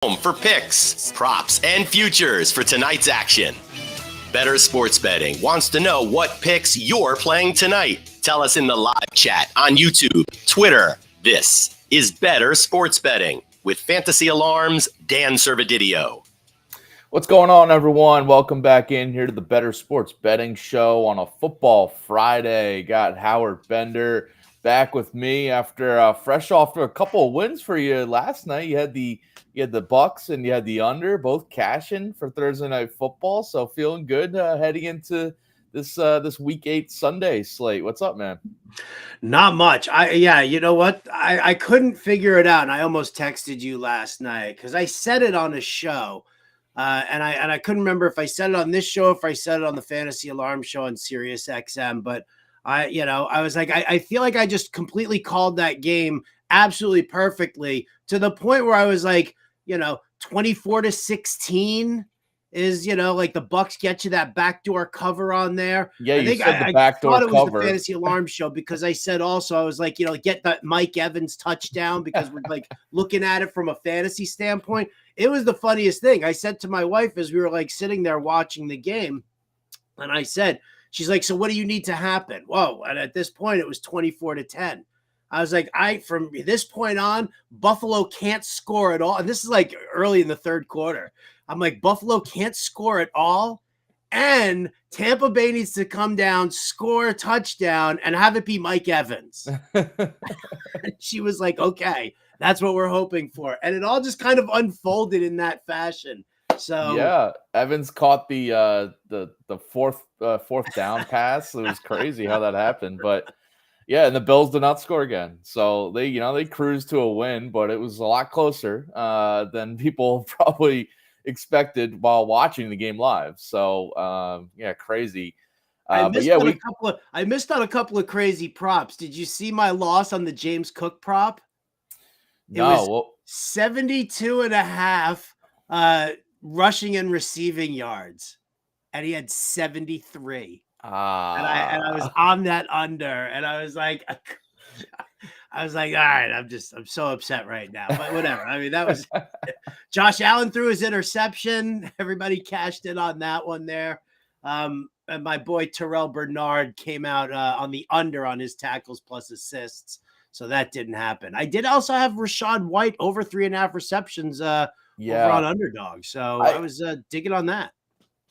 home for picks, props, and futures for tonight's action. Bettor Sports Betting wants to know what picks you're playing tonight. Tell us in the live chat on YouTube, Twitter. This is Bettor Sports Betting with Fantasy Alarm's Dan Servodidio. What's going on, everyone? Welcome back in here to the Bettor Sports Betting Show on a football Friday. Got Howard Bender back with me after fresh off to a couple of wins for you last night. You had the Bucks and you had the under, both cashing for Thursday Night Football. So feeling good heading into this Week 8 Sunday slate. What's up, man? Not much. You know what? I couldn't figure it out, and I almost texted you last night because I said it on a show, and I couldn't remember if I said it on this show, if I said it on the Fantasy Alarm show on Sirius XM. But I was like, I feel like I just completely called that game absolutely perfectly to the point where I was like, 24-16 is, like the Bucks get you that backdoor cover on there. Yeah, I think said the backdoor thought it was cover. the Fantasy Alarm show because I said also, I was like, get that Mike Evans touchdown because we're like looking at it from a fantasy standpoint. It was the funniest thing. I said to my wife as we were like sitting there watching the game, and I said, she's like, so what do you need to happen? Whoa. And at this point, it was 24-10. I was like, from this point on, Buffalo can't score at all. And this is like early in the third quarter. I'm like, Buffalo can't score at all. And Tampa Bay needs to come down, score a touchdown, and have it be Mike Evans. She was like, okay, that's what we're hoping for. And it all just kind of unfolded in that fashion. So yeah, Evans caught the fourth down pass. It was crazy how that happened, but yeah, and the Bills did not score again. So they cruised to a win, but it was a lot closer than people probably expected while watching the game live. So crazy. I missed on a couple of crazy props. Did you see my loss on the James Cook prop? It was 72.5 rushing and receiving yards, and he had 73. And I was on that under, and I was like, all right, I'm so upset right now, but whatever. I mean, that was Josh Allen threw his interception. Everybody cashed in on that one there. And my boy Terrell Bernard came out on the under on his tackles plus assists. So that didn't happen. I did also have Rachaad White over 3.5 receptions over on Underdog. So I was digging on that.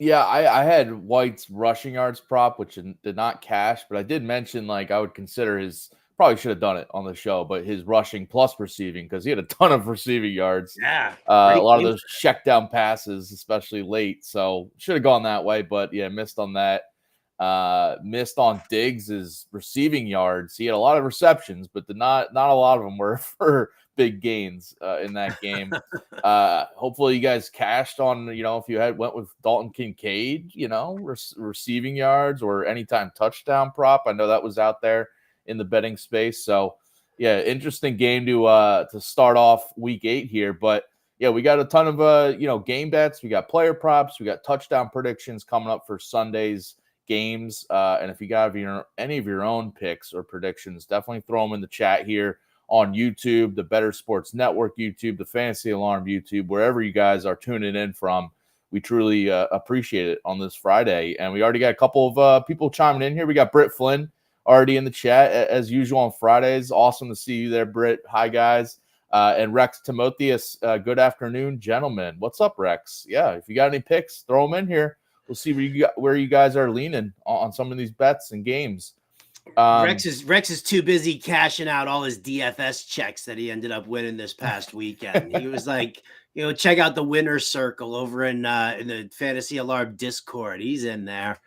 Yeah, I had White's rushing yards prop, which did not cash, but I did mention I would consider probably should have done it on the show, but his rushing plus receiving, because he had a ton of receiving yards. Yeah. A lot of those check down passes, especially late. So should have gone that way, but yeah, missed on that. Missed on Diggs' receiving yards. He had a lot of receptions, but not a lot of them were for big gains in that game. Hopefully you guys cashed on, if you went with Dalton Kincaid, receiving yards or anytime touchdown prop. I know that was out there in the betting space. So yeah, interesting game to start off Week 8 here. But yeah, we got a ton of game bets. We got player props. We got touchdown predictions coming up for Sunday's games. And if you got any of your own picks or predictions, definitely throw them in the chat here on YouTube, the Bettor Sports Network YouTube, the Fantasy Alarm YouTube, wherever you guys are tuning in from. We truly appreciate it on this Friday. And we already got a couple of people chiming in here. We got Britt Flynn already in the chat as usual on Fridays. Awesome to see you there, Britt. Hi, guys. And Rex Timotheus, good afternoon, gentlemen. What's up, Rex? Yeah, if you got any picks, throw them in here. We'll see where you guys are leaning on some of these bets and games. Rex is too busy cashing out all his DFS checks that he ended up winning this past weekend. He was like, check out the winner's circle over in the Fantasy Alarm Discord. He's in there.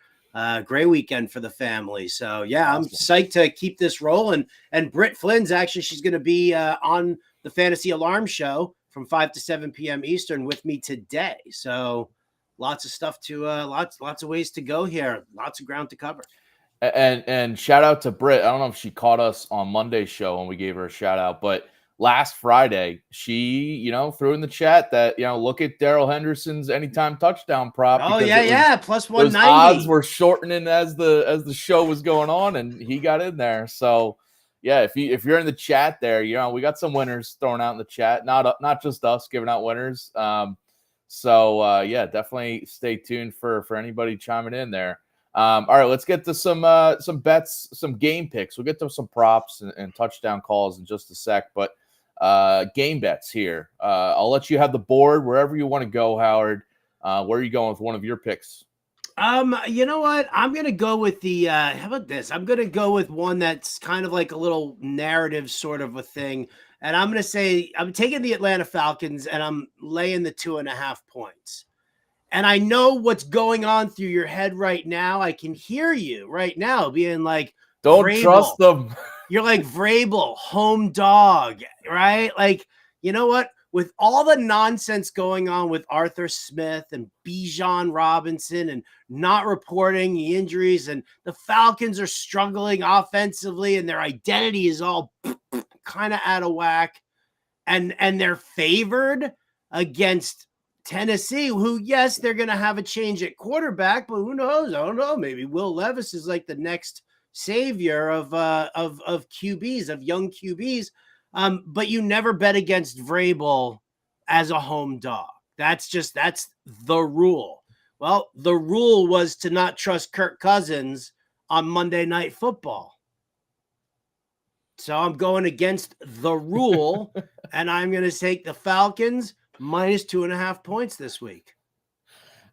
Great weekend for the family. So yeah, I'm psyched to keep this rolling. And Britt Flynn's she's going to be on the Fantasy Alarm show from 5 to 7 p.m. Eastern with me today. So lots of stuff lots of ways to go here. Lots of ground to cover. And shout out to Britt. I don't know if she caught us on Monday's show when we gave her a shout out, but last Friday, she, threw in the chat that, look at Darrell Henderson's anytime touchdown prop. Oh, yeah. Plus 190. Those odds were shortening as the show was going on, and he got in there. So, yeah, if you're in the chat there, we got some winners thrown out in the chat, not just us giving out winners. So definitely stay tuned for anybody chiming in there. All right, let's get to some bets, some game picks. We'll get to some props and touchdown calls in just a sec, but game bets here. I'll let you have the board wherever you want to go, Howard. Where are you going with one of your picks? You know what? I'm going to go with how about this? I'm going to go with one that's kind of like a little narrative sort of a thing. And I'm going to say I'm taking the Atlanta Falcons and I'm laying the 2.5 points. And I know what's going on through your head right now. I can hear you right now being like, don't Vrabel. Trust them. You're like Vrabel, home dog, right? Like, you know what? With all the nonsense going on with Arthur Smith and Bijan Robinson and not reporting the injuries, and the Falcons are struggling offensively and their identity is all kind of out of whack, and they're favored against Tennessee, who, yes, they're going to have a change at quarterback, but who knows? I don't know. Maybe Will Levis is like the next savior of QBs, of young QBs. But you never bet against Vrabel as a home dog. That's the rule. Well, the rule was to not trust Kirk Cousins on Monday Night Football. So I'm going against the rule, and I'm going to take the Falcons minus 2.5 points this week.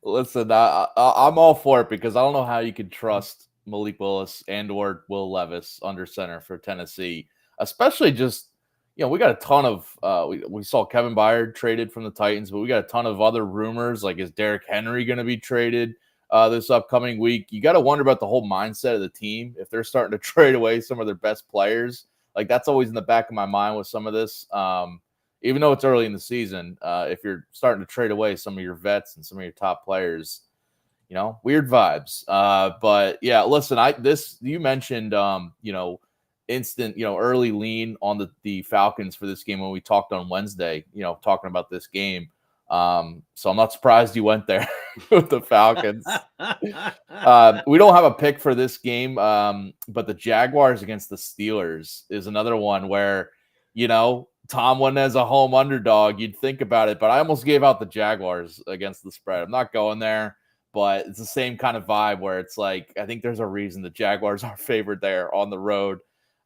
Listen, I'm all for it because I don't know how you could trust Malik Willis and or Will Levis under center for Tennessee, especially just, we got a ton of we saw Kevin Byard traded from the Titans, but we got a ton of other rumors. Like, is Derrick Henry going to be traded this upcoming week? You got to wonder about the whole mindset of the team if they're starting to trade away some of their best players. Like, that's always in the back of my mind with some of this. Even though it's early in the season, if you're starting to trade away some of your vets and some of your top players, weird vibes. But yeah, listen, you mentioned, instant, early lean on the Falcons for this game when we talked on Wednesday, talking about this game. So I'm not surprised you went there with the Falcons. We don't have a pick for this game, but the Jaguars against the Steelers is another one where, Tom went as a home underdog. You'd think about it, but I almost gave out the Jaguars against the spread. I'm not going there, but it's the same kind of vibe where it's like, I think there's a reason the Jaguars are favored there on the road.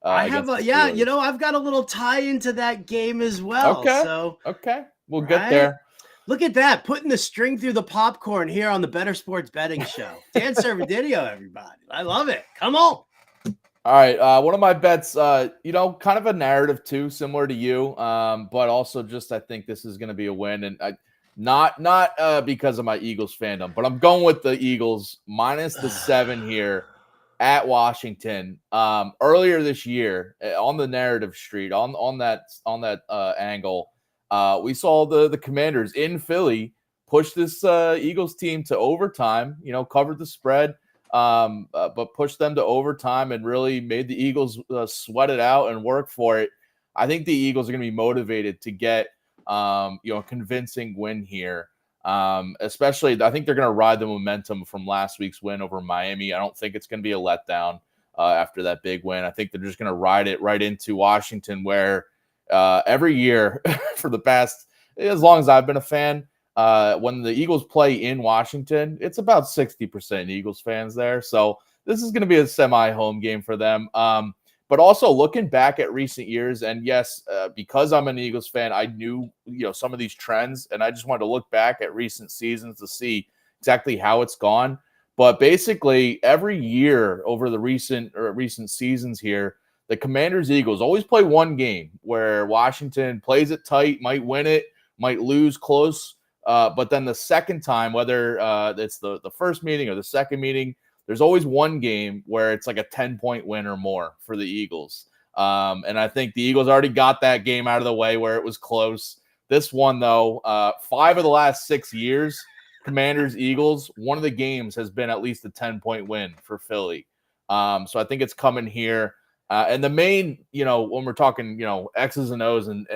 I've got a little tie into that game as well. Okay. We'll get there. Look at that, putting the string through the popcorn here on the Bettor Sports Betting Show. Dan Servodidio, everybody. I love it. Come on. All right, one of my bets, kind of a narrative too, similar to you, but also just I think this is going to be a win, and not because of my Eagles fandom, but I'm going with the Eagles minus the 7 here at Washington. Earlier this year, on the narrative street, on that angle, we saw the Commanders in Philly push this Eagles team to overtime. Covered the spread. But pushed them to overtime and really made the Eagles sweat it out and work for it. I think the Eagles are going to be motivated to get, a convincing win here. Especially, I think they're going to ride the momentum from last week's win over Miami. I don't think it's going to be a letdown after that big win. I think they're just going to ride it right into Washington, where every year for the past, as long as I've been a fan, when the Eagles play in Washington, it's about 60% Eagles fans there. So this is going to be a semi-home game for them. But also looking back at recent years, and yes, because I'm an Eagles fan, I knew, some of these trends, and I just wanted to look back at recent seasons to see exactly how it's gone. But basically, every year over the recent seasons here, the Commanders-Eagles always play one game where Washington plays it tight, might win it, might lose close. But then the second time, whether it's the first meeting or the second meeting, there's always one game where it's like a 10-point win or more for the Eagles. And I think the Eagles already got that game out of the way where it was close. This one, though, 5 of the last 6 years, Commanders-Eagles, one of the games has been at least a 10-point win for Philly. So I think it's coming here. And the main, when we're talking, X's and O's and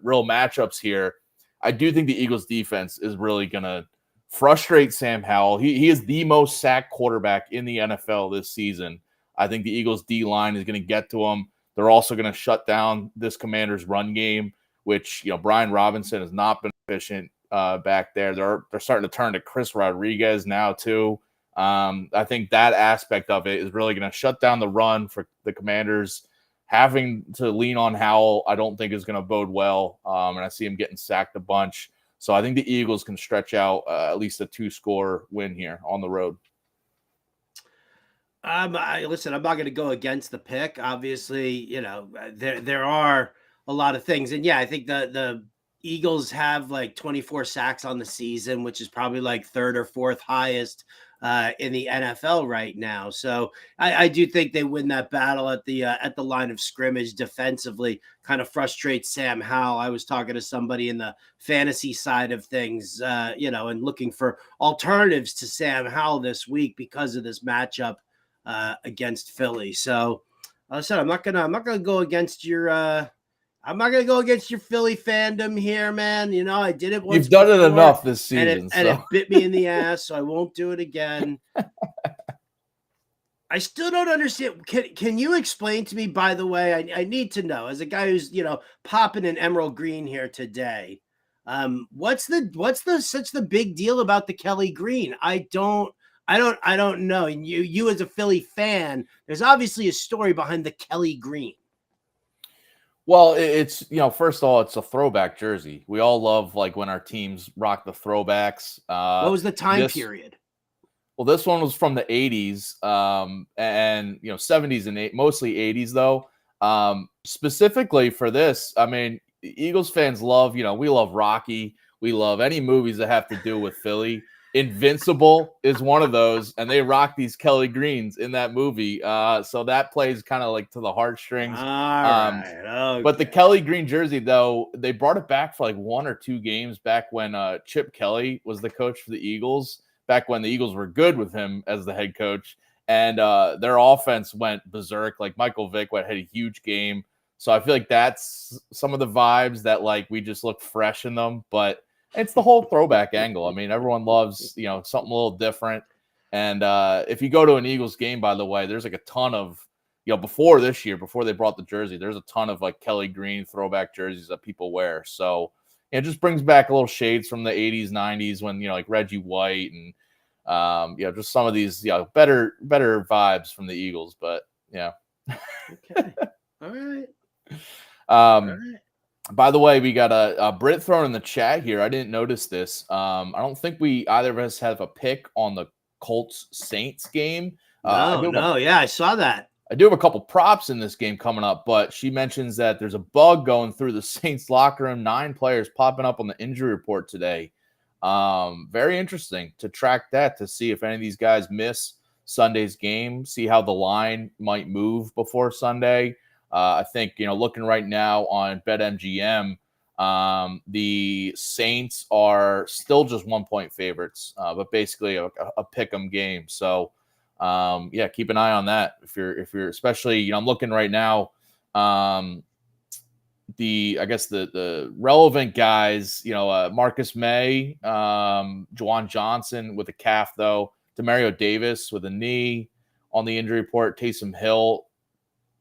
real matchups here, I do think the Eagles defense is really going to frustrate Sam Howell. He is the most sacked quarterback in the NFL this season. I think the Eagles D-line is going to get to them. They're also going to shut down this Commanders run game, which, Brian Robinson has not been efficient back there. They're starting to turn to Chris Rodriguez now too. I think that aspect of it is really going to shut down the run for the Commanders. Having to lean on Howell, I don't think is going to bode well. And I see him getting sacked a bunch. So I think the Eagles can stretch out at least a 2-score win here on the road. Listen, I'm not going to go against the pick. Obviously, there are a lot of things. And yeah, I think the Eagles have like 24 sacks on the season, which is probably like third or fourth highest in the NFL right now. So I do think they win that battle at the line of scrimmage defensively. Kind of frustrates Sam Howell. I was talking to somebody in the fantasy side of things, and looking for alternatives to Sam Howell this week because of this matchup against Philly. So I said I'm not gonna go against your Philly fandom here, man. I did it once. You've done it enough this season, and it bit me in the ass, so I won't do it again. I still don't understand. Can you explain to me, by the way, I need to know, as a guy who's, popping an emerald green here today, what's the big deal about the Kelly green? I don't know. And you as a Philly fan, there's obviously a story behind the Kelly green. Well, it's, first of all, it's a throwback jersey. We all love like when our teams rock the throwbacks. What was the time period? Well, this one was from the 80s and 70s and mostly 80s though. Specifically for this, I mean, Eagles fans love, we love Rocky. We love any movies that have to do with Philly. Invincible is one of those, and they rock these Kelly greens in that movie. So that plays kind of like to the heartstrings. All right. Okay. But the Kelly green jersey, though, they brought it back for like 1 or 2 games back when Chip Kelly was the coach for the Eagles, back when the Eagles were good with him as the head coach. And their offense went berserk. Like Michael Vick had a huge game. So I feel like that's some of the vibes that like we just look fresh in them. But it's the whole throwback angle. I mean, everyone loves, something a little different. And if you go to an Eagles game, by the way, there's like a ton of, before this year, before they brought the jersey, there's a ton of like Kelly green throwback jerseys that people wear. So it just brings back a little shades from the 80s, 90s when, like Reggie White and, just some of these, better vibes from the Eagles. But yeah. Okay. All right. All right. By the way, we got a Brit thrown in the chat here. I didn't notice this. I don't think either of us have a pick on the Colts-Saints game. Yeah, I saw that. I do have a couple props in this game coming up, but she mentions that there's a bug going through the Saints locker room. 9 players popping up on the injury report today. Very interesting to track that, to see if any of these guys miss Sunday's game, see how the line might move before Sunday. I think, looking right now on BetMGM, the Saints are still just 1-point favorites, but basically a pick'em game. So, keep an eye on that. If you're especially, I'm looking right now, the relevant guys, Marcus May, Juwan Johnson with a calf though, Demario Davis with a knee on the injury report, Taysom Hill.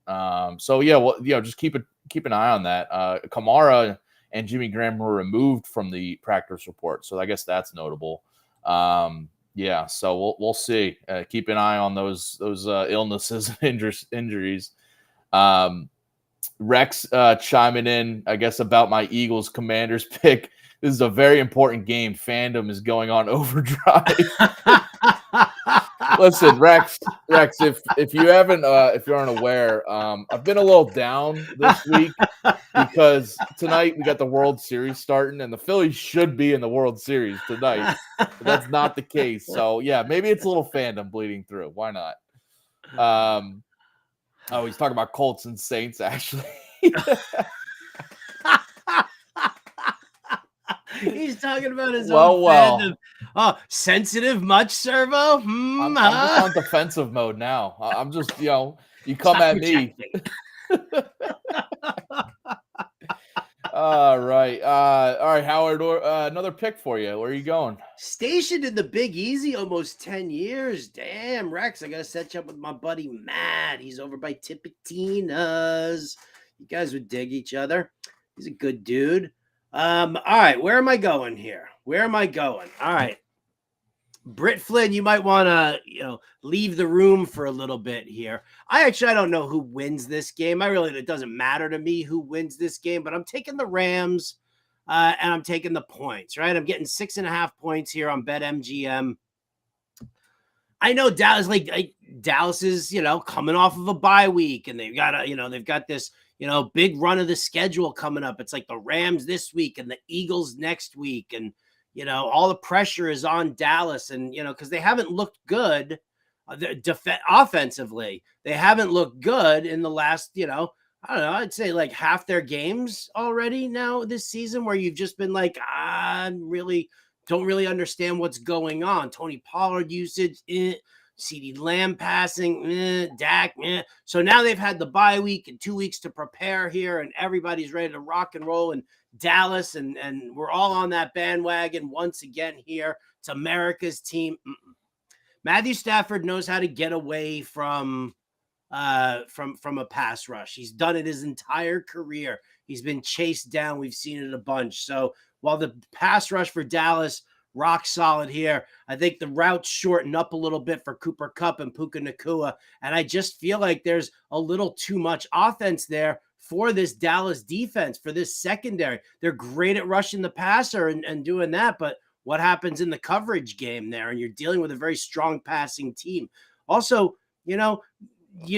Just keep an eye on that. Kamara and Jimmy Graham were removed from the practice report, so I guess that's notable. So we'll see. Keep an eye on those illnesses and injuries. Rex chiming in, I guess, about my Eagles Commanders pick. This is a very important game. Fandom is going on overdrive. Listen, Rex, if you haven't, if you aren't aware, I've been a little down this week because tonight we got the World Series starting, and the Phillies should be in the World Series tonight. But that's not the case. So yeah, maybe it's a little fandom bleeding through. Why not? He's talking about Colts and Saints, actually. He's talking about his own fandom. Oh, sensitive much, Servo? I'm just on defensive mode now. I'm just, you come at me. All right. All right, Howard. Another pick for you. Where are you going? Stationed in the Big Easy almost 10 years. Damn, Rex, I got to set you up with my buddy Matt. He's over by Tipitina's. You guys would dig each other. He's a good dude. All right, where am I going here? All right. Britt Flynn, you might want to, leave the room for a little bit here. I don't know who wins this game. It doesn't matter to me who wins this game, but I'm taking the Rams and I'm taking the points, right? I'm getting 6.5 points here on BetMGM. I know Dallas, Dallas is, coming off of a bye week, and they've got this, big run of the schedule coming up. It's like the Rams this week and the Eagles next week, and all the pressure is on Dallas, and because they haven't looked good offensively, they haven't looked good in the last, I don't know, I'd say like half their games already now this season, where you've just been like, don't really understand what's going on. Tony Pollard usage, CeeDee Lamb passing, Dak, So now they've had the bye week and 2 weeks to prepare here, and everybody's ready to rock and roll in Dallas, and we're all on that bandwagon once again here. It's America's team. Matthew Stafford knows how to get away from a pass rush. He's done it his entire career. He's been chased down. We've seen it a bunch. So while the pass rush for Dallas, rock solid here, I think the routes shorten up a little bit for Cooper Kupp and Puka Nacua. And I just feel like there's a little too much offense there for this Dallas defense, for this secondary. They're great at rushing the passer and doing that, but what happens in the coverage game there? And you're dealing with a very strong passing team. Also, you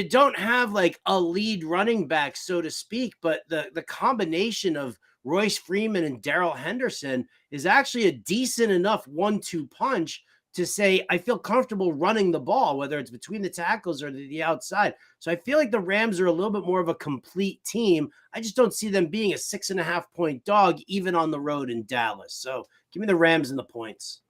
don't have like a lead running back, so to speak, but the combination of Royce Freeman and Darrell Henderson is actually a decent enough 1-2 punch to say, I feel comfortable running the ball, whether it's between the tackles or the outside. So I feel like the Rams are a little bit more of a complete team. I just don't see them being a 6.5 point dog, even on the road in Dallas. So give me the Rams and the points.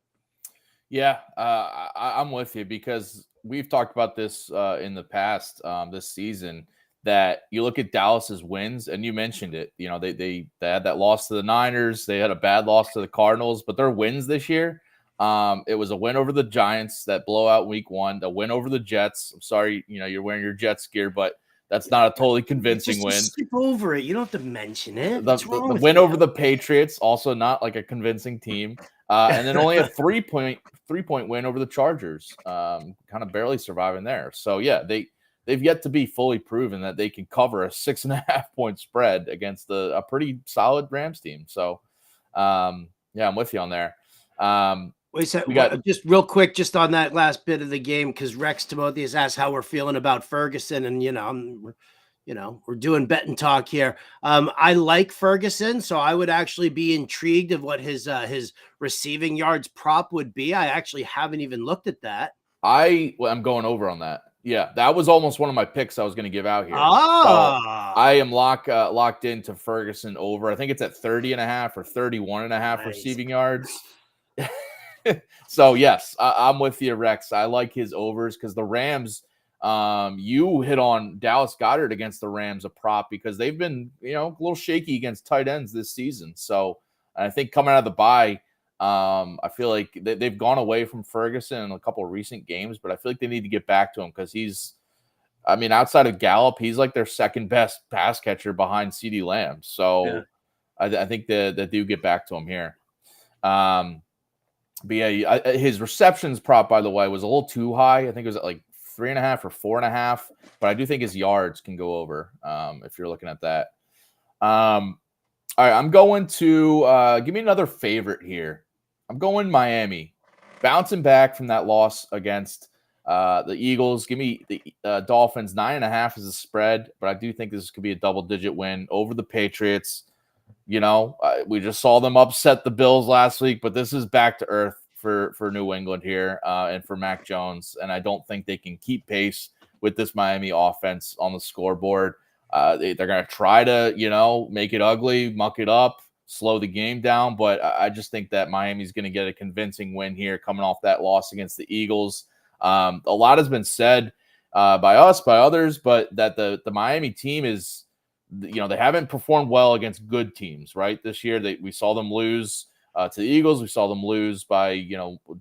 Yeah, I'm with you, because we've talked about this in the past this season, that you look at Dallas's wins, and you mentioned it. They had that loss to the Niners. They had a bad loss to the Cardinals, but their wins this year, it was a win over the Giants, that blowout week 1, a win over the Jets. I'm sorry, you're wearing your Jets gear, but that's not a totally convincing win. Skip over it. You don't have to mention it. The win over the Patriots, also not like a convincing team. And then only a 3-point win over the Chargers, kind of barely surviving there. So yeah, they've yet to be fully proven that they can cover a 6.5 point spread against a pretty solid Rams team. So yeah, I'm with you on there. Wait a second, just real quick, just on that last bit of the game, because Rex Timotheus asked how we're feeling about Ferguson, and we're doing betting talk here. I like Ferguson, so I would actually be intrigued of what his receiving yards prop would be. I actually haven't even looked at that. I'm going over on that. Yeah, that was almost one of my picks I was going to give out here. So I am locked into Ferguson over. I think it's at 30.5 or 31.5 receiving yards. So yes, I'm with you, Rex. I like his overs, because the Rams, you hit on Dallas Goedert against the Rams, a prop, because they've been, a little shaky against tight ends this season. So I think coming out of the bye, I feel like they've gone away from Ferguson in a couple of recent games, but I feel like they need to get back to him, because outside of Gallup, he's like their second best pass catcher behind CeeDee Lamb. So yeah. I think that do get back to him here. But yeah, his receptions prop, by the way, was a little too high. I think it was at like 3.5 or 4.5, but I do think his yards can go over if you're looking at that. All right, I'm going to give me another favorite here. I'm going Miami, bouncing back from that loss against the Eagles. Give me the Dolphins. 9.5 is a spread, but I do think this could be a double-digit win over the Patriots. We just saw them upset the Bills last week, but this is back to earth for New England here and for Mac Jones, and I don't think they can keep pace with this Miami offense on the scoreboard. They're going to try to, make it ugly, muck it up, slow the game down, but I just think that Miami's going to get a convincing win here coming off that loss against the Eagles. A lot has been said by us, by others, but that the Miami team is they haven't performed well against good teams, right? This year, we saw them lose to the Eagles. We saw them lose by,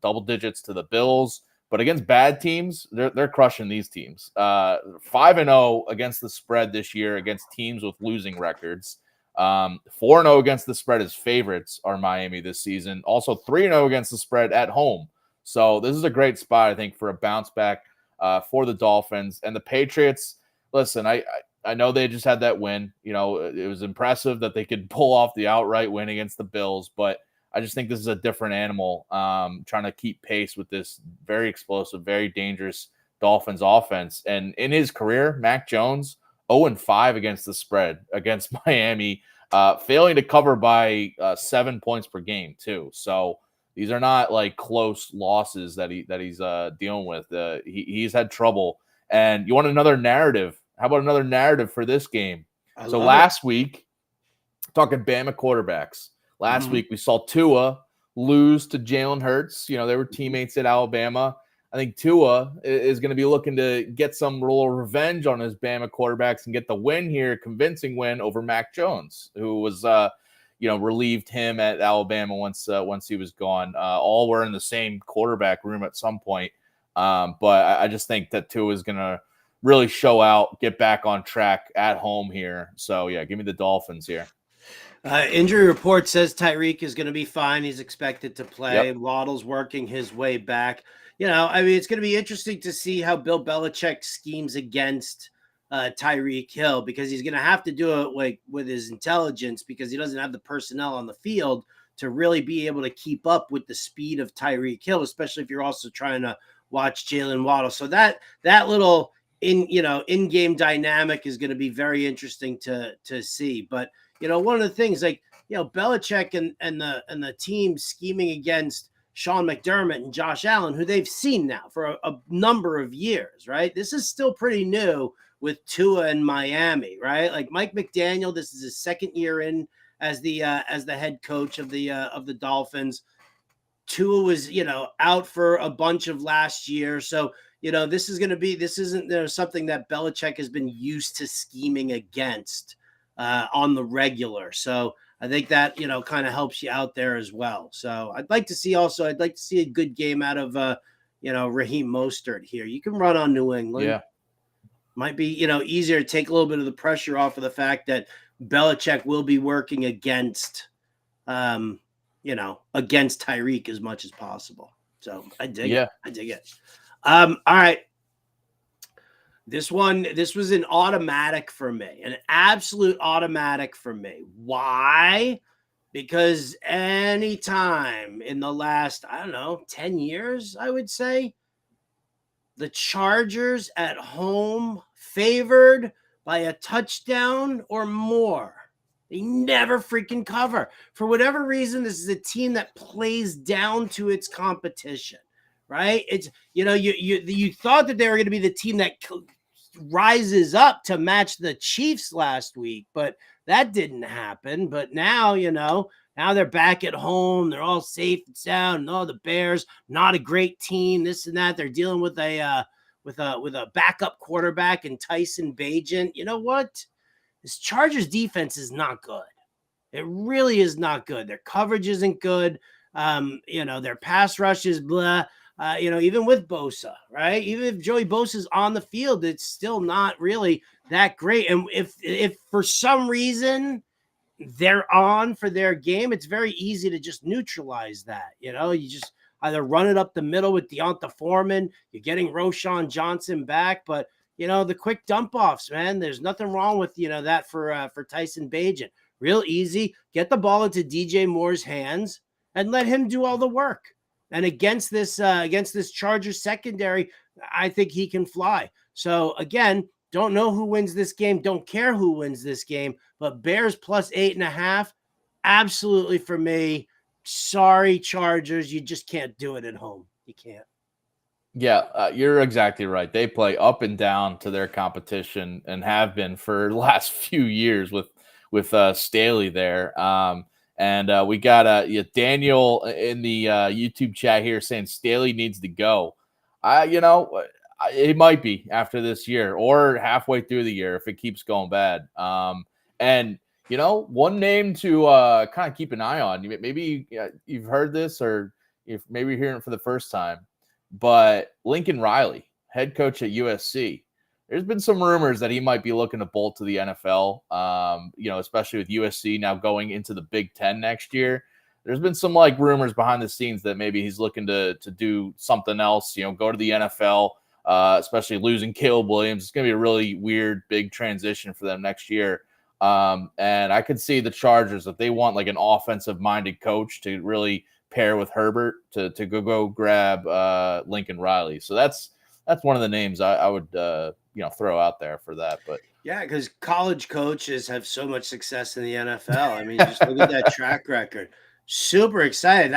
double digits to the Bills. But against bad teams, they're crushing these teams. 5-0 against the spread this year against teams with losing records. 4-0 against the spread as favorites are Miami this season. Also 3-0 against the spread at home. So this is a great spot, I think, for a bounce back for the Dolphins. And the Patriots, listen, I know they just had that win. It was impressive that they could pull off the outright win against the Bills, but I just think this is a different animal trying to keep pace with this very explosive, very dangerous Dolphins offense. And in his career, Mac Jones, 0-5 against the spread against Miami, failing to cover by 7 points per game too. So these are not like close losses that he's dealing with. He's had trouble. And you want another narrative? How about another narrative for this game? So last week, talking Bama quarterbacks. Last week, we saw Tua lose to Jalen Hurts. They were teammates at Alabama. I think Tua is going to be looking to get some little revenge on his Bama quarterbacks and get the win here, convincing win over Mac Jones, who was, relieved him at Alabama once he was gone. All were in the same quarterback room at some point. But I just think that Tua is going to really show out, get back on track at home here. So, yeah, give me the Dolphins here. Injury report says Tyreek is going to be fine. He's expected to play. Yep. Waddle's working his way back. It's going to be interesting to see how Bill Belichick schemes against Tyreek Hill, because he's going to have to do it with his intelligence, because he doesn't have the personnel on the field to really be able to keep up with the speed of Tyreek Hill, especially if you're also trying to watch Jalen Waddle. So that little in-game dynamic is going to be very interesting to see. But one of the things, Belichick and the team scheming against Sean McDermott and Josh Allen, who they've seen now for a number of years, right? This is still pretty new with Tua in Miami, right? Like Mike McDaniel, this is his second year in as the head coach of the Dolphins. Tua was, out for a bunch of last year. So, this isn't something that Belichick has been used to scheming against on the regular. So I think that, kind of helps you out there as well. So I'd like to see a good game out of, Raheem Mostert here. You can run on New England. Yeah. Might be, easier to take a little bit of the pressure off of the fact that Belichick will be working against Tyreek as much as possible. So I dig it. I dig it. All right. This was an automatic for me, an absolute automatic for me. Why? Because anytime in the last, 10 years, I would say, the Chargers at home favored by a touchdown or more, they never freaking cover. For whatever reason, this is a team that plays down to its competition, right? It's, you thought that they were going to be the team that rises up to match the Chiefs last week, but that didn't happen. But now, now they're back at home. They're all safe and sound. No, the Bears, not a great team, this and that. They're dealing with a backup quarterback and Tyson Bagent. You know what? This Chargers defense is not good. It really is not good. Their coverage isn't good. Their pass rush is blah. Even with Bosa, right? Even if Joey Bosa's on the field, it's still not really that great. And if for some reason they're on for their game, it's very easy to just neutralize that. You just either run it up the middle with Deonta Foreman. You're getting Roshan Johnson back, but the quick dump offs, man. There's nothing wrong with that for Tyson Bagent. Real easy. Get the ball into DJ Moore's hands and let him do all the work. And against this Chargers secondary, I think he can fly. So again, don't know who wins this game. Don't care who wins this game. But Bears plus 8.5, absolutely for me. Sorry, Chargers, you just can't do it at home. You can't. Yeah, you're exactly right. They play up and down to their competition and have been for the last few years with Staley there. And we got Daniel in the YouTube chat here saying Staley needs to go. It might be after this year or halfway through the year if it keeps going bad. And, one name to kind of keep an eye on, maybe you've heard this or if maybe you're hearing it for the first time, but Lincoln Riley, head coach at USC. There's been some rumors that he might be looking to bolt to the NFL, especially with USC now going into the Big Ten next year. There's been some rumors behind the scenes that maybe he's looking to do something else, go to the NFL, especially losing Caleb Williams. It's going to be a really weird, big transition for them next year. And I could see the Chargers, if they want an offensive-minded coach to really pair with Herbert, to go grab Lincoln Riley. So that's one of the names I would throw out there for that. But yeah, because college coaches have so much success in the NFL. I mean, just look at that track record. Super excited.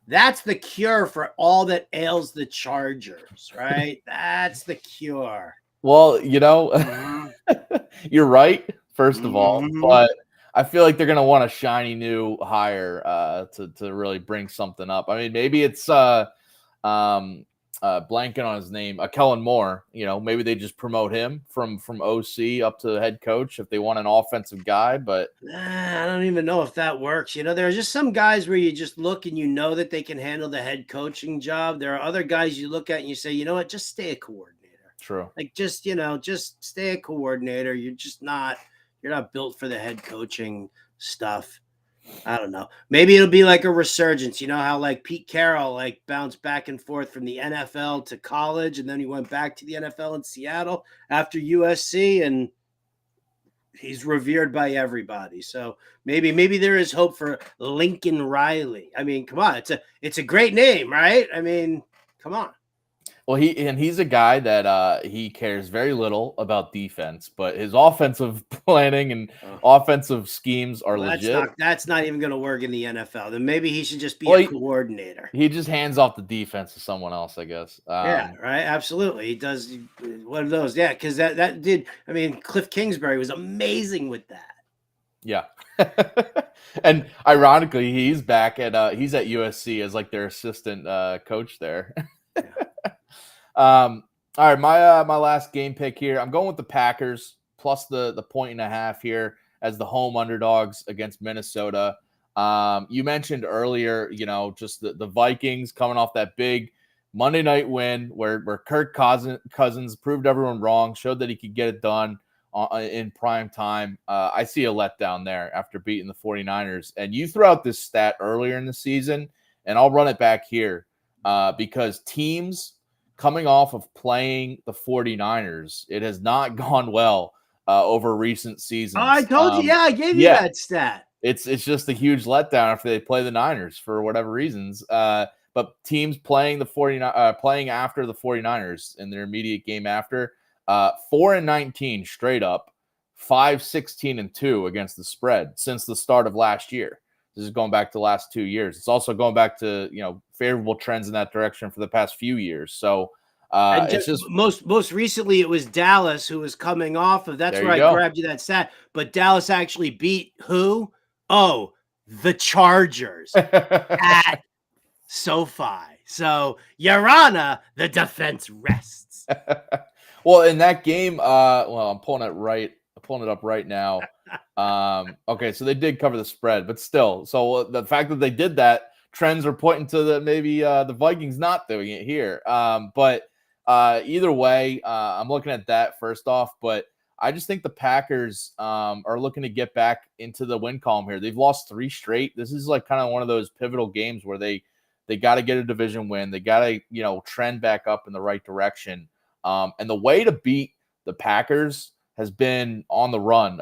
That's the cure for all that ails the Chargers, right? That's the cure. Well, you're right, first of all, but I feel like they're going to want a shiny new hire to really bring something up. I mean, maybe it's blanking on his name, Kellen Moore. Maybe they just promote him from OC up to head coach if they want an offensive guy. But I don't even know if that works. There are just some guys where you just look and that they can handle the head coaching job. There are other guys you look at and you say, you know what, just stay a coordinator. True. Just stay a coordinator. You're not built for the head coaching stuff. I don't know. Maybe it'll be like a resurgence. You know how Pete Carroll bounced back and forth from the NFL to college, and then he went back to the NFL in Seattle after USC, and he's revered by everybody. So maybe there is hope for Lincoln Riley. I mean, come on, it's a great name, right? I mean, come on. Well, he's a guy that he cares very little about defense, but his offensive planning and offensive schemes are legit. That's not even going to work in the NFL. Then maybe he should just be a coordinator. He just hands off the defense to someone else, I guess. Yeah, right. Absolutely, he does one of those. Yeah, because that did. I mean, Cliff Kingsbury was amazing with that. Yeah, and ironically, he's back at he's at USC as their assistant coach there. Yeah. All right, my last game pick here. I'm going with the Packers plus the 1.5 here as the home underdogs against Minnesota. You mentioned earlier, just the Vikings coming off that big Monday night win where Kirk Cousins proved everyone wrong, showed that he could get it done in prime time. I see a letdown there after beating the 49ers. And you threw out this stat earlier in the season, and I'll run it back here because teams coming off of playing the 49ers, it has not gone well over recent seasons. Oh, I told you. Yeah, I gave you that stat. It's just a huge letdown after they play the Niners for whatever reasons. But teams playing playing after the 49ers in their immediate game after, 4-19 straight up, 5-16-2 against the spread since the start of last year. This is going back to the last 2 years. It's also going back to, favorable trends in that direction for the past few years. So it's just most recently it was Dallas who was coming off of. That's where I grabbed you that stat. But Dallas actually beat who? Oh, the Chargers at SoFi. So Your Honor, the defense rests. Well, in that game, I'm pulling it up right now. Okay, so they did cover the spread, but still, so the fact that they did that, trends are pointing to the Vikings not doing it here. But either way, I'm looking at that first off, but I just think the Packers are looking to get back into the win column here. They've lost 3 straight. This is kind of one of those pivotal games where they got to get a division win. They got to, trend back up in the right direction. And the way to beat the Packers has been on the run,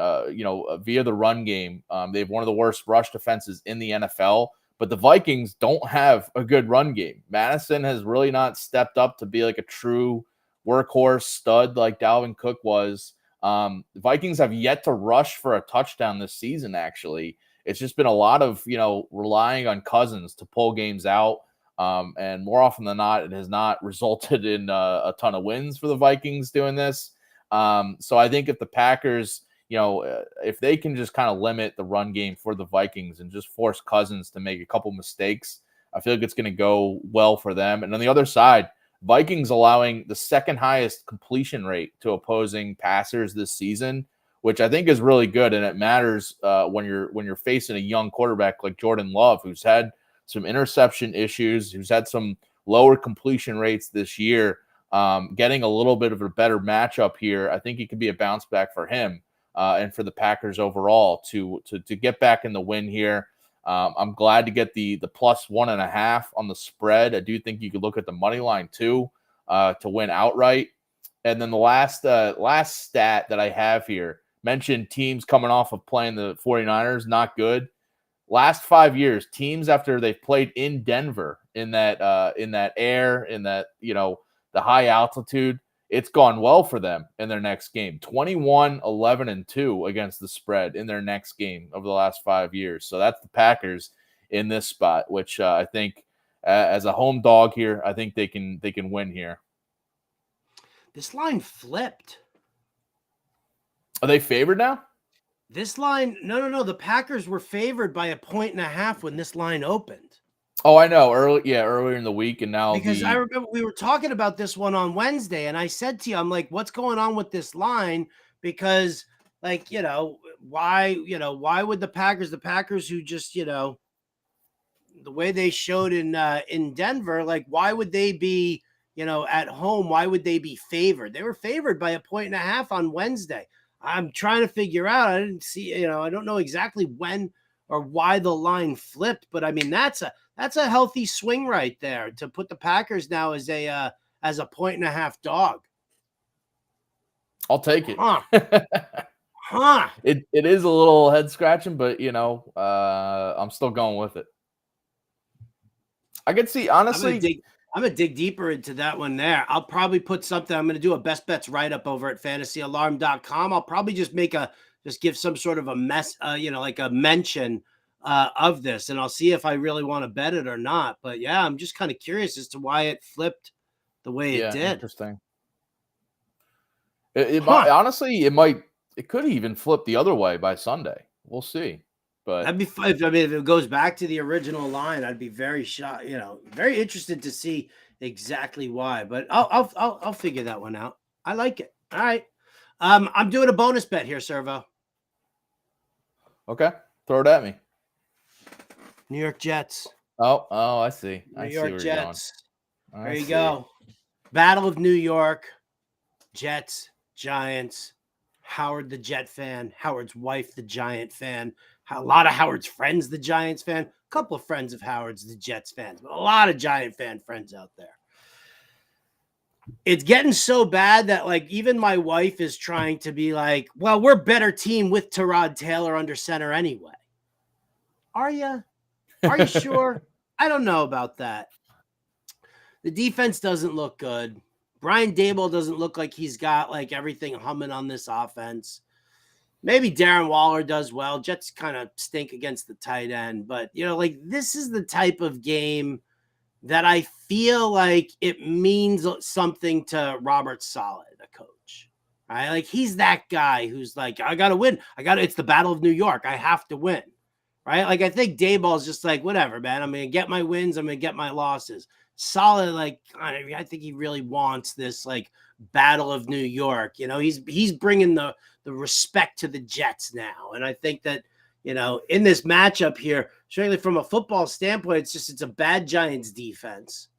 via the run game. They have one of the worst rush defenses in the NFL, but the Vikings don't have a good run game. Madison has really not stepped up to be a true workhorse stud like Dalvin Cook was. The Vikings have yet to rush for a touchdown this season, actually. It's just been a lot of, relying on Cousins to pull games out. And more often than not, it has not resulted in a ton of wins for the Vikings doing this. So I think if the Packers, if they can just kind of limit the run game for the Vikings and just force Cousins to make a couple mistakes, I feel like it's going to go well for them. And on the other side, Vikings allowing the second highest completion rate to opposing passers this season, which I think is really good. And it matters when you're facing a young quarterback like Jordan Love, who's had some interception issues, who's had some lower completion rates this year. Getting a little bit of a better matchup here, I think it could be a bounce back for him and for the Packers overall to get back in the win here. I'm glad to get the plus 1.5 on the spread. I do think you could look at the money line too to win outright. And then the last stat that I have here, mentioned teams coming off of playing the 49ers, not good. Last 5 years, teams after they've played in Denver in that air, in that, the high altitude, it's gone well for them in their next game. 21-11-2 against the spread in their next game over the last 5 years. So that's the Packers in this spot, which I think as a home dog here, I think they can win here. This line flipped. Are they favored now? This line, no. The Packers were favored by 1.5 when this line opened. Oh, I know. Earlier in the week, and now because I remember we were talking about this one on Wednesday, and I said to you, I'm like, what's going on with this line? Because, why would the Packers who just, the way they showed in Denver, like, why would they be, at home? Why would they be favored? They were favored by 1.5 on Wednesday. I'm trying to figure out. I didn't see, I don't know exactly when or why the line flipped, but I mean, that's a healthy swing right there to put the Packers now as a 1.5 dog. I'll take it. Huh. It is a little head scratching, but I'm still going with it. I could see, honestly. I'm going to dig deeper into that one there. I'll probably put something. I'm going to do a best bets write-up over at fantasyalarm.com. I'll probably just give some sort of a like a mention of this, and I'll see if I really want to bet it or not. But yeah, I'm just kind of curious as to why it flipped the way it did. Interesting. It could even flip the other way by Sunday. We'll see. But that'd be fun. I mean, if it goes back to the original line, I'd be very shocked. Very interested to see exactly why. But I'll figure that one out. I like it. All right. I'm doing a bonus bet here, Servo. Okay, throw it at me. New York Jets. Oh, I see. New York Jets. There you go. Battle of New York. Jets, Giants. Howard the Jet fan. Howard's wife, the Giant fan. A lot of Howard's friends, the Giants fan. A couple of friends of Howard's, the Jets fans. But a lot of Giant fan friends out there. It's getting so bad that, like, even my wife is trying to be like, well, we're a better team with Tyrod Taylor under center anyway. Are you? Are you sure? I don't know about that. The defense doesn't look good. Brian Daboll doesn't look like he's got, like, everything humming on this offense. Maybe Darren Waller does well. Jets kind of stink against the tight end. But, this is the type of game that I feel like it means something to Robert Saleh, the coach. Right? Like, he's that guy who's like, I got to win. It's the Battle of New York. I have to win. Right? Like, I think Daboll's just like, whatever, man. I'm going to get my wins. I'm going to get my losses. Saleh, like, I think he really wants this, like, Battle of New York. He's bringing the respect to the Jets now. And I think that, in this matchup here, certainly from a football standpoint, it's a bad Giants defense.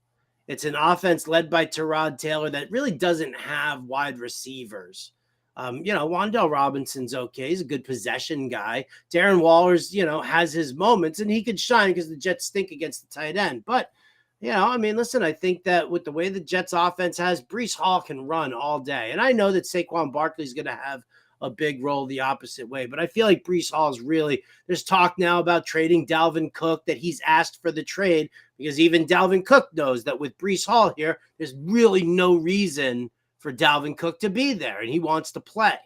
It's an offense led by Tyrod Taylor that really doesn't have wide receivers. Wan'Dale Robinson's okay. He's a good possession guy. Darren Waller's, has his moments, and he could shine because the Jets stink against the tight end. But, listen, I think that with the way the Jets offense has, Breece Hall can run all day. And I know that Saquon Barkley's going to have a big role the opposite way, but I feel like Breece Hall is really, there's talk now about trading Dalvin Cook, that he's asked for the trade because even Dalvin Cook knows that with Breece Hall here, there's really no reason for Dalvin Cook to be there, and he wants to play.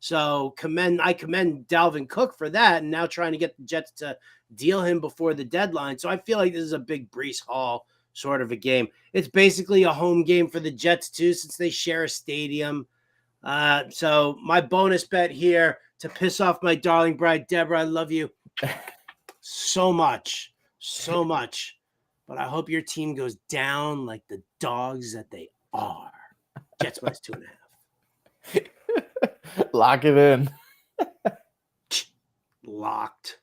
So I commend Dalvin Cook for that, and now trying to get the Jets to deal him before the deadline. So I feel like this is a big Breece Hall sort of a game. It's basically a home game for the Jets too, since they share a stadium. So my bonus bet here to piss off my darling bride, Deborah, I love you so much, but I hope your team goes down like the dogs that they are. Jets minus 2.5. Lock it in. Locked.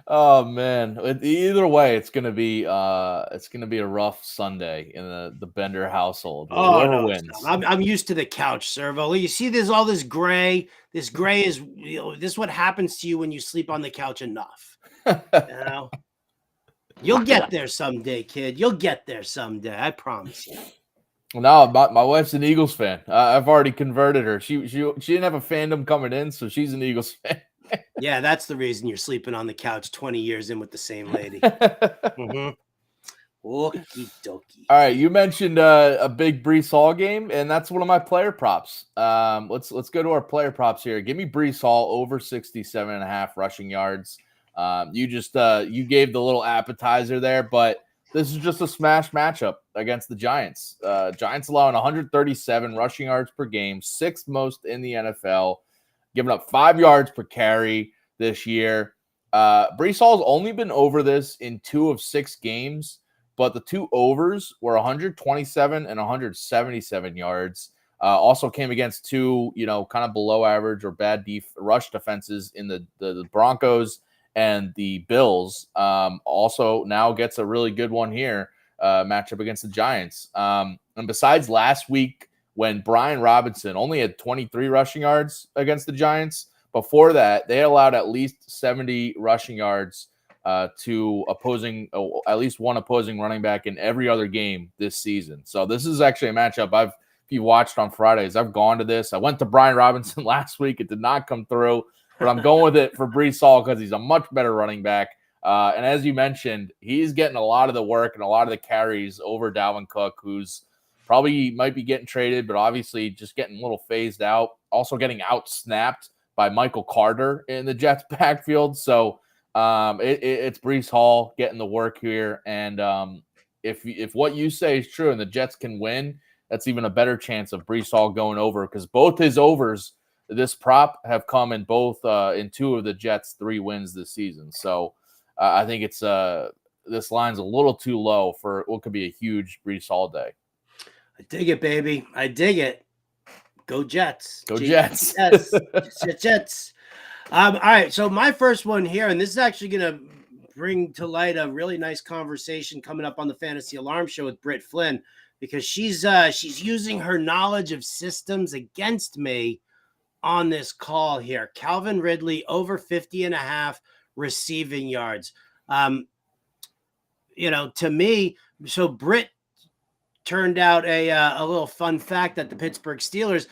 Oh man! Either way, it's gonna be a rough Sunday in the Bender household. Oh Whoever no, wins. I'm used to the couch, Servo. You see, there's all this gray. This gray is, this is what happens to you when you sleep on the couch enough. You know, you'll get there someday, kid. You'll get there someday. I promise you. No, my wife's an Eagles fan. I've already converted her. She didn't have a fandom coming in, so she's an Eagles fan. Yeah, that's the reason you're sleeping on the couch 20 years in with the same lady. Mm-hmm. Okie dokie. All right, you mentioned a big Brees Hall game, and that's one of my player props. Let's go to our player props here. Give me Brees Hall over 67.5 rushing yards. You gave the little appetizer there, but this is just a smash matchup against the Giants. Giants allowing 137 rushing yards per game, sixth most in the NFL, giving up 5 yards per carry this year. Brees Hall's only been over this in 2 of 6 games. But the 2 overs were 127 and 177 yards. Also came against 2, kind of below average or bad rush defenses in the Broncos and the Bills. Also now gets a really good one here, matchup against the Giants. And besides last week when Brian Robinson only had 23 rushing yards against the Giants, before that they allowed at least 70 rushing yards to at least one opposing running back in every other game this season. So this is actually a matchup if you watched on Fridays, I've gone to this. I went to Brian Robinson last week. It did not come through, but I'm going with it for Brees Hall because he's a much better running back. And as you mentioned, he's getting a lot of the work and a lot of the carries over Dalvin Cook, who's probably might be getting traded, but obviously just getting a little phased out. Also getting out-snapped by Michael Carter in the Jets backfield. So it's Brees Hall getting the work here, and if what you say is true and the Jets can win, that's even a better chance of Brees Hall going over because both his overs, this prop, have come in both in 2 of the Jets' 3 wins this season. So I think it's this line's a little too low for what could be a huge Brees Hall day. I dig it, baby. I dig it. Go Jets. Go Jets. Jets. All right, so my first one here, and this is actually going to bring to light a really nice conversation coming up on the Fantasy Alarm Show with Britt Flynn, because she's using her knowledge of systems against me on this call here. Calvin Ridley over 50.5 receiving yards. To me, so Britt turned out a little fun fact that the Pittsburgh Steelers,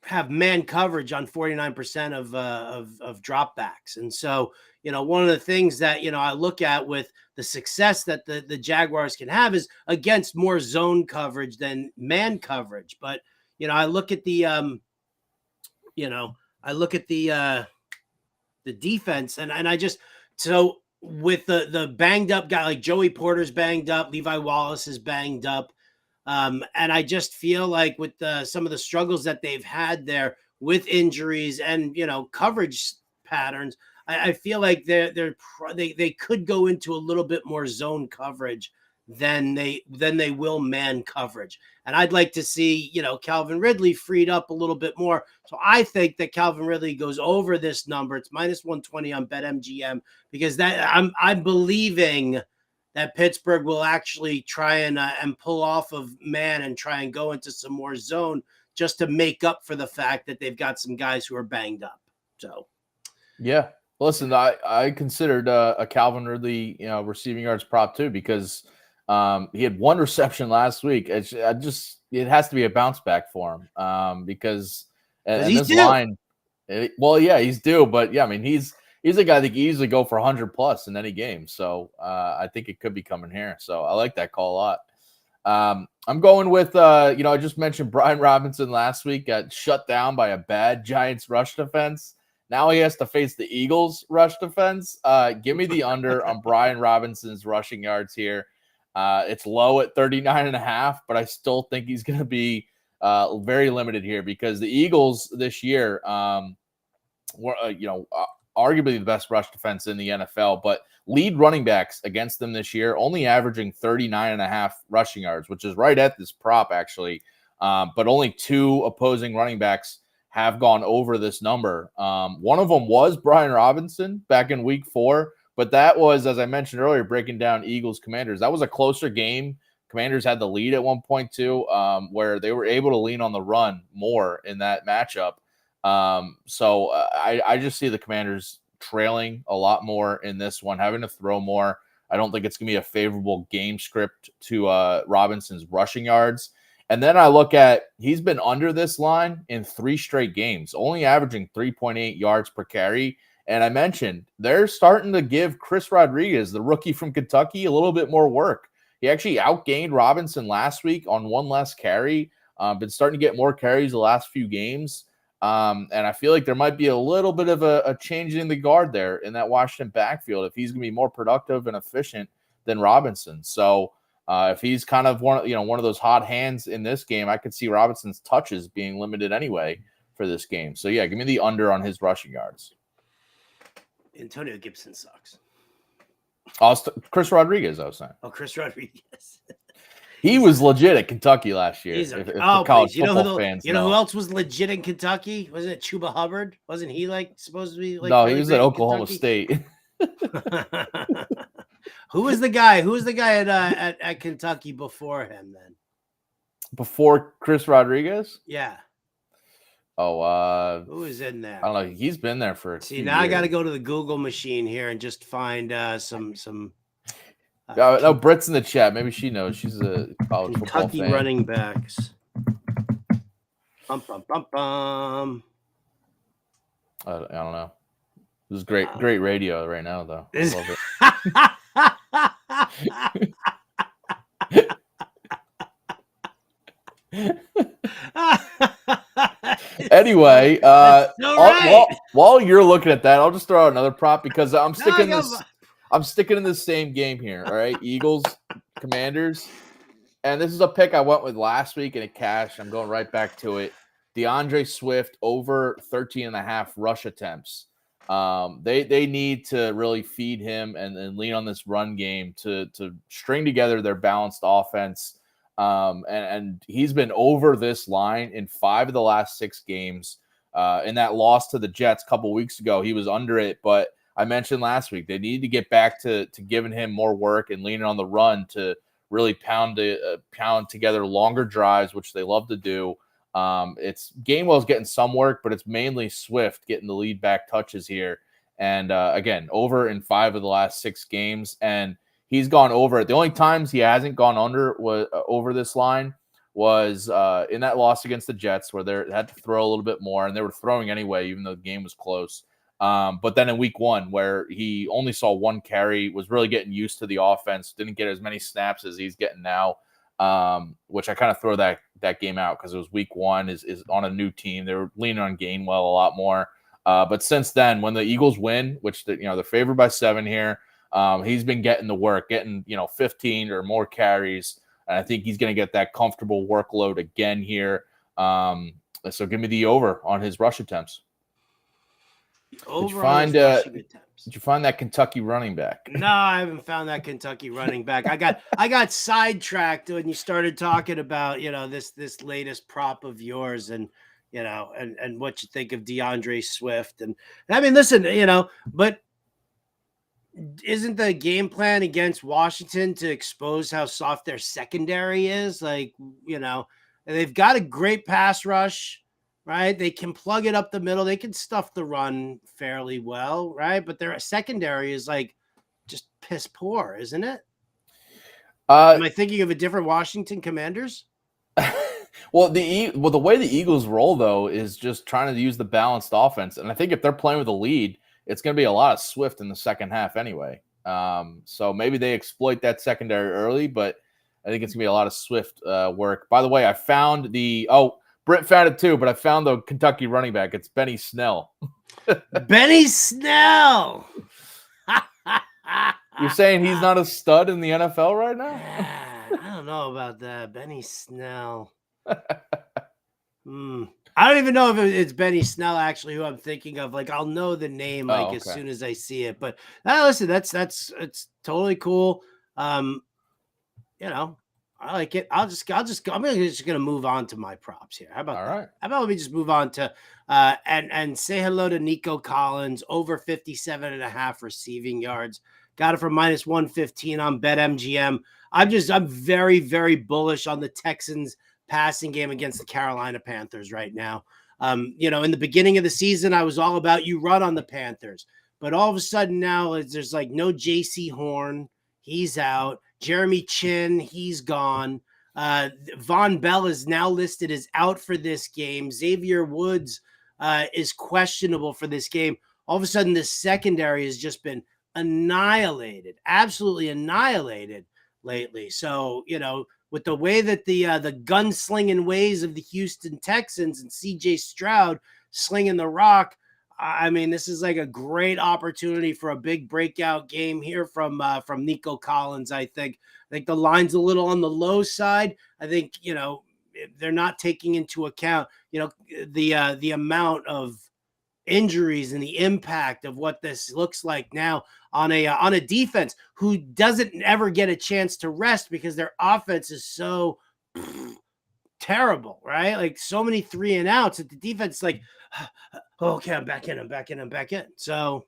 have man coverage on 49% of dropbacks. And so, one of the things that, I look at with the success that the Jaguars can have is against more zone coverage than man coverage. But, I look at the defense and I just, so with the banged up guy, like Joey Porter's banged up, Levi Wallace is banged up. And I just feel like with some of the struggles that they've had there with injuries and, coverage patterns, I feel like they could go into a little bit more zone coverage than they will man coverage. And I'd like to see, Calvin Ridley freed up a little bit more. So I think that Calvin Ridley goes over this number. It's minus 120 on BetMGM because I'm believing that Pittsburgh will actually try and pull off of man and try and go into some more zone just to make up for the fact that they've got some guys who are banged up. So, yeah, listen, I considered a Calvin Ridley, receiving yards prop too because he had 1 reception last week. It has to be a bounce back for him because this due. line, he's due, but yeah, I mean he's a guy that can easily go for 100 plus in any game. So I think it could be coming here. So I like that call a lot. I'm going with, I just mentioned Brian Robinson last week got shut down by a bad Giants rush defense. Now he has to face the Eagles rush defense. Give me the under on Brian Robinson's rushing yards here. It's low at 39.5, but I still think he's going to be very limited here because the Eagles this year were, arguably the best rush defense in the NFL, but lead running backs against them this year, only averaging 39.5 rushing yards, which is right at this prop actually. But only 2 opposing running backs have gone over this number. One of them was Brian Robinson back in week 4, but that was, as I mentioned earlier, breaking down Eagles Commanders. That was a closer game. Commanders had the lead at one point too, where they were able to lean on the run more in that matchup. So I just see the Commanders trailing a lot more in this one, having to throw more. I don't think it's going to be a favorable game script to Robinson's rushing yards. And then I look at, he's been under this line in 3 straight games, only averaging 3.8 yards per carry. And I mentioned they're starting to give Chris Rodriguez, the rookie from Kentucky, a little bit more work. He actually outgained Robinson last week on 1 less carry. Been starting to get more carries the last few games. And I feel like there might be a little bit of a change in the guard there in that Washington backfield if he's going to be more productive and efficient than Robinson. So if he's kind of one of those hot hands in this game, I could see Robinson's touches being limited anyway for this game. So yeah, give me the under on his rushing yards. Antonio Gibson sucks. Chris Rodriguez, I was saying. Oh, Chris Rodriguez. He was legit at Kentucky last year. If college football fans know who else was legit in Kentucky? Wasn't it Chuba Hubbard? Wasn't he supposed to be No, he was at Oklahoma State. Who was the guy? At Kentucky before him then? Before Chris Rodriguez? Yeah. Oh, who was in there? I don't know. He's been there for a few now years. I got to go to the Google machine here and just find some. No, Britt's in the chat. Maybe she knows. She's a college football Kentucky fan. running backs. Bum, bum, bum, bum. I don't know. This is great radio right now, though. I love it. Anyway, while you're looking at that, I'll just throw out another prop because I'm sticking in the same game here. All right, Eagles, Commanders, and this is a pick I went with last week and it cashed. I'm going right back to it. DeAndre Swift over 13.5 rush attempts. They need to really feed him and lean on this run game to string together their balanced offense. And he's been over this line in 5 of the last 6 games. In that loss to the Jets a couple weeks ago, he was under it. But I mentioned last week they need to get back to giving him more work and leaning on the run to really pound together longer drives, which they love to do. It's Gainwell's getting some work, but it's mainly Swift getting the lead back touches here. And again, over in 5 of the last 6 games, and he's gone over it. The only times he hasn't gone over this line was in that loss against the Jets, where they had to throw a little bit more, and they were throwing anyway, even though the game was close. But then in week 1, where he only saw 1 carry, was really getting used to the offense, didn't get as many snaps as he's getting now. Which I kind of throw that game out because it was week 1 is on a new team. They were leaning on Gainwell a lot more. But since then, when the Eagles win, which they're favored by 7 here, he's been getting the work, getting 15 or more carries. And I think he's going to get that comfortable workload again here. So give me the over on his rush attempts. Did you find that Kentucky running back? No, I haven't found that Kentucky running back. I got sidetracked when you started talking about this latest prop of yours and and what you think of DeAndre Swift. And I mean, listen, but isn't the game plan against Washington to expose how soft their secondary is? They've got a great pass rush. Right, they can plug it up the middle. They can stuff the run fairly well, right? But their secondary is just piss poor, isn't it? Am I thinking of a different Washington Commanders? Well, the way the Eagles roll though is just trying to use the balanced offense, and I think if they're playing with a lead, it's going to be a lot of Swift in the second half anyway. So maybe they exploit that secondary early, but I think it's going to be a lot of Swift work. By the way, I found Britt found it too, but I found the Kentucky running back. It's Benny Snell. Benny Snell. You're saying he's not a stud in the NFL right now? I don't know about that. Benny Snell. I don't even know if it's Benny Snell actually who I'm thinking of. I'll know the name as soon as I see it. But listen, that's it's totally cool. I like it. I'm just gonna move on to my props here. How about All that? right. How about let me just move on to and say hello to Nico Collins over 57.5 receiving yards. Got it for minus 115 on BetMGM. I'm very, very bullish on the Texans passing game against the Carolina Panthers right now. In the beginning of the season, I was all about you run on the Panthers, but all of a sudden now there's like no JC Horn. He's out. Jeremy Chin, he's gone. Von Bell is now listed as out for this game. Xavier Woods is questionable for this game. All of a sudden, the secondary has just been annihilated, absolutely annihilated lately. So, with the way that the gunslinging ways of the Houston Texans and CJ Stroud slinging the rock, I mean, this is like a great opportunity for a big breakout game here from Nico Collins. I think the line's a little on the low side. I think, they're not taking into account, the amount of injuries and the impact of what this looks like now on a defense who doesn't ever get a chance to rest because their offense is so terrible, right? Like so many 3 and outs that the defense like, okay, I'm back in. So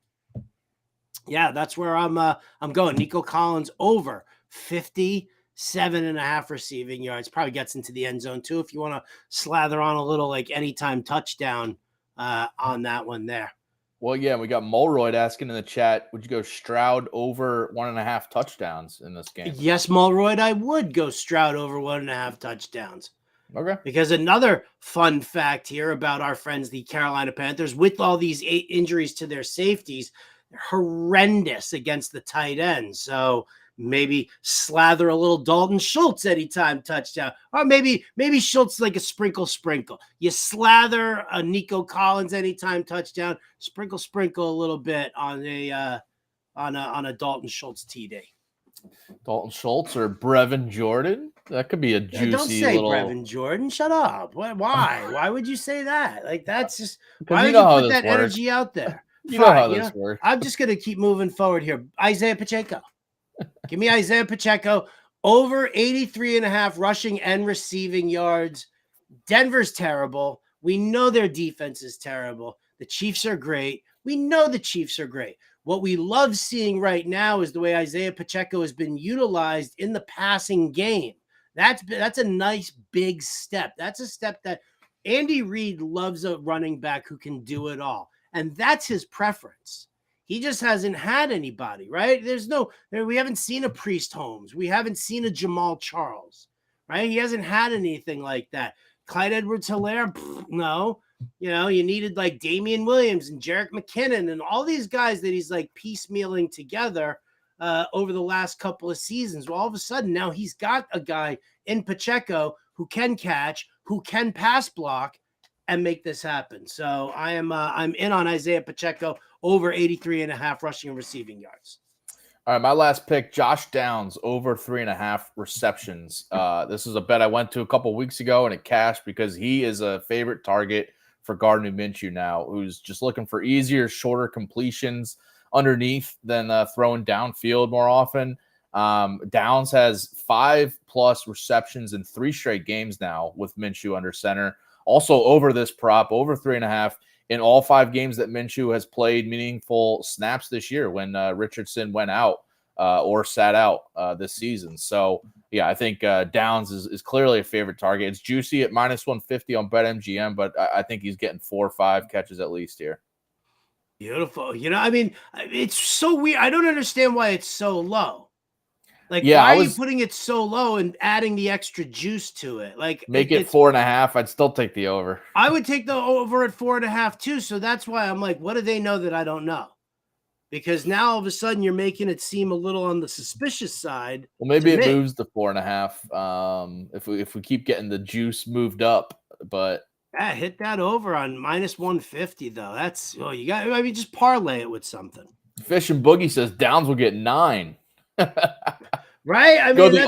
yeah, that's where I'm going. Nico Collins over 57.5 receiving yards. Probably gets into the end zone too. If you want to slather on a little like anytime touchdown on that one there. Well, yeah, we got Mulroyd asking in the chat, would you go Stroud over 1.5 touchdowns in this game? Yes, Mulroyd, I would go Stroud over 1.5 touchdowns. Okay. Because another fun fact here about our friends, the Carolina Panthers, with all these 8 injuries to their safeties, they're horrendous against the tight ends. So maybe slather a little Dalton Schultz anytime touchdown, or maybe Schultz like a sprinkle. You slather a Nico Collins anytime touchdown, sprinkle a little bit on a Dalton Schultz TD. Dalton Schultz or Brevin Jordan? That could be a juicy don't say little. Brevin Jordan. Shut up. Why? Why would you say that? Like that's just. Because Why you would know you how put this that works. energy out there? You know how this works. I'm just gonna keep moving forward here. Isaiah Pacheco. Give me Isaiah Pacheco over 83.5 rushing and receiving yards. Denver's terrible. We know their defense is terrible. The Chiefs are great. We know the Chiefs are great. What we love seeing right now is the way Isaiah Pacheco has been utilized in the passing game. That's a nice big step. That's a step that Andy Reid loves, a running back who can do it all. And that's his preference. He just hasn't had anybody, right? We haven't seen a Priest Holmes. We haven't seen a Jamal Charles, right? He hasn't had anything like that. Clyde Edwards-Helaire, no. You needed like Damian Williams and Jerick McKinnon and all these guys that he's like piecemealing together over the last couple of seasons. Well, all of a sudden now he's got a guy in Pacheco who can catch, who can pass block and make this happen. So I'm in on Isaiah Pacheco over 83.5 rushing and receiving yards. All right, my last pick, Josh Downs over 3.5 receptions. This is a bet I went to a couple weeks ago and it cashed because he is a favorite target for Gardner Minshew now, who's just looking for easier, shorter completions underneath than throwing downfield more often. Downs has 5+ receptions in 3 straight games now with Minshew under center. Also over this prop, over 3.5 in all 5 games that Minshew has played meaningful snaps this year when Richardson went out or sat out this season. So, yeah, I think Downs is clearly a favorite target. It's juicy at minus 150 on BetMGM, but I think he's getting 4 or 5 catches at least here. Beautiful. It's so weird. I don't understand why it's so low. Like, yeah, why are you putting it so low and adding the extra juice to it? Like, make it 4.5. I'd still take the over. I would take the over at 4.5 too. So that's why I'm like, what do they know that I don't know? Because now all of a sudden you're making it seem a little on the suspicious side. Well, maybe it moves to 4.5 if we keep getting the juice moved up. But yeah, hit that over on minus 150 though. That's just parlay it with something. Fish and Boogie says Downs will get 9. Right? I mean, go the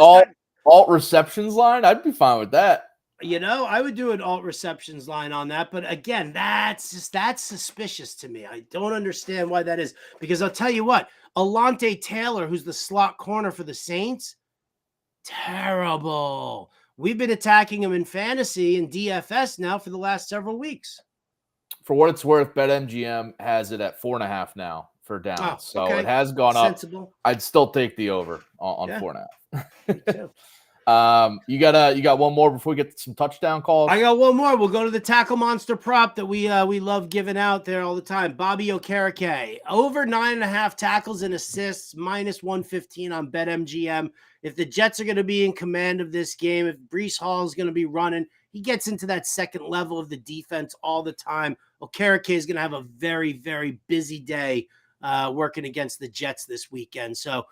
alt receptions line. I'd be fine with that. I would do an alt receptions line on that. But again, that's suspicious to me. I don't understand why that is. Because I'll tell you what, Alontae Taylor, who's the slot corner for the Saints, Terrible. We've been attacking him in fantasy and DFS now for the last several weeks. For what it's worth, BetMGM has it at 4.5 now for downs. Oh, so okay. it has gone Sensible. up. I'd still take the over on 4.5. Me too. You got one more before we get some touchdown calls? I got one more. We'll go to the tackle monster prop that we love giving out there all the time. Bobby Okereke, over 9.5 tackles and assists, minus 115 on BetMGM. If the Jets are going to be in command of this game, if Breece Hall is going to be running, he gets into that second level of the defense all the time. Okereke is going to have a very, very busy day working against the Jets this weekend. So,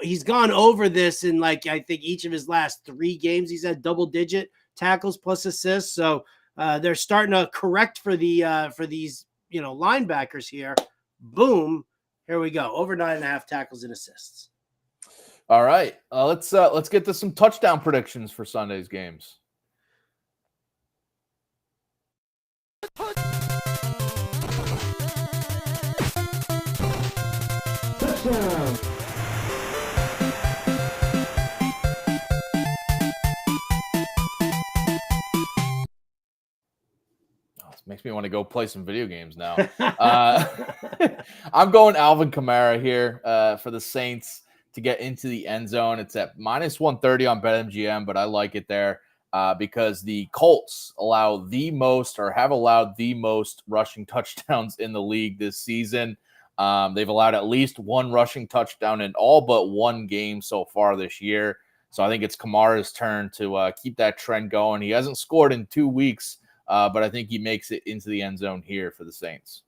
he's gone over this in I think each of his last 3 games. He's had double-digit tackles plus assists. So they're starting to correct for these linebackers here. Boom, here we go. Over 9.5 tackles and assists. All right, let's get to some touchdown predictions for Sunday's games. Touchdown. Makes me want to go play some video games now. I'm going Alvin Kamara here for the Saints to get into the end zone. It's at minus 130 on BetMGM, but I like it there because the Colts have allowed the most rushing touchdowns in the league this season. They've allowed at least one rushing touchdown in all but one game so far this year. So I think it's Kamara's turn to keep that trend going. He hasn't scored in 2 weeks. But I think he makes it into the end zone here for the Saints.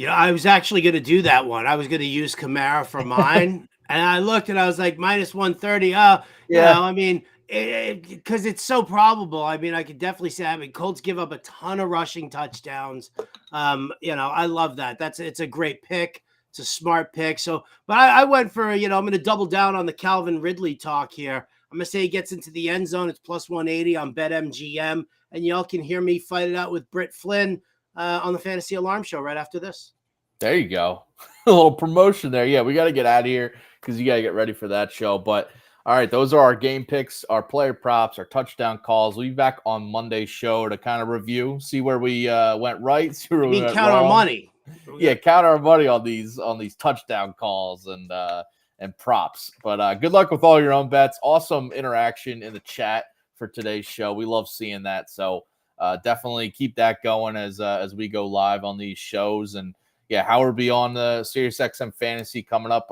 I was actually going to do that one. I was going to use Kamara for mine. And I looked and I was like, minus 130. Because it's so probable. I could definitely say, Colts give up a ton of rushing touchdowns. I love that. It's a great pick. It's a smart pick. So, but I went for, I'm going to double down on the Calvin Ridley talk here. I'm going to say he gets into the end zone. It's plus 180 on BetMGM. And y'all can hear me fight it out with Britt Flynn on the Fantasy Alarm Show right after this. There you go. A little promotion there. Yeah, we got to get out of here because you got to get ready for that show. But, all right, those are our game picks, our player props, our touchdown calls. We'll be back on Monday's show to kind of review, see where we went right. See where we went count wrong. Our money. Yeah, count our money on these touchdown calls and props. But good luck with all your own bets. Awesome interaction in the chat for today's show. We love seeing that. So definitely keep that going as we go live on these shows. And yeah, Howard will be on the SiriusXM Fantasy coming up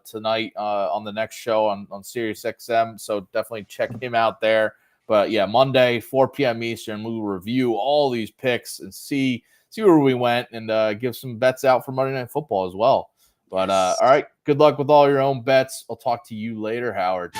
tonight on the next show on SiriusXM. So definitely check him out there. But yeah, Monday, 4 p.m. Eastern, we will review all these picks and see where we went and give some bets out for Monday Night Football as well. But all right, good luck with all your own bets. I'll talk to you later, Howard.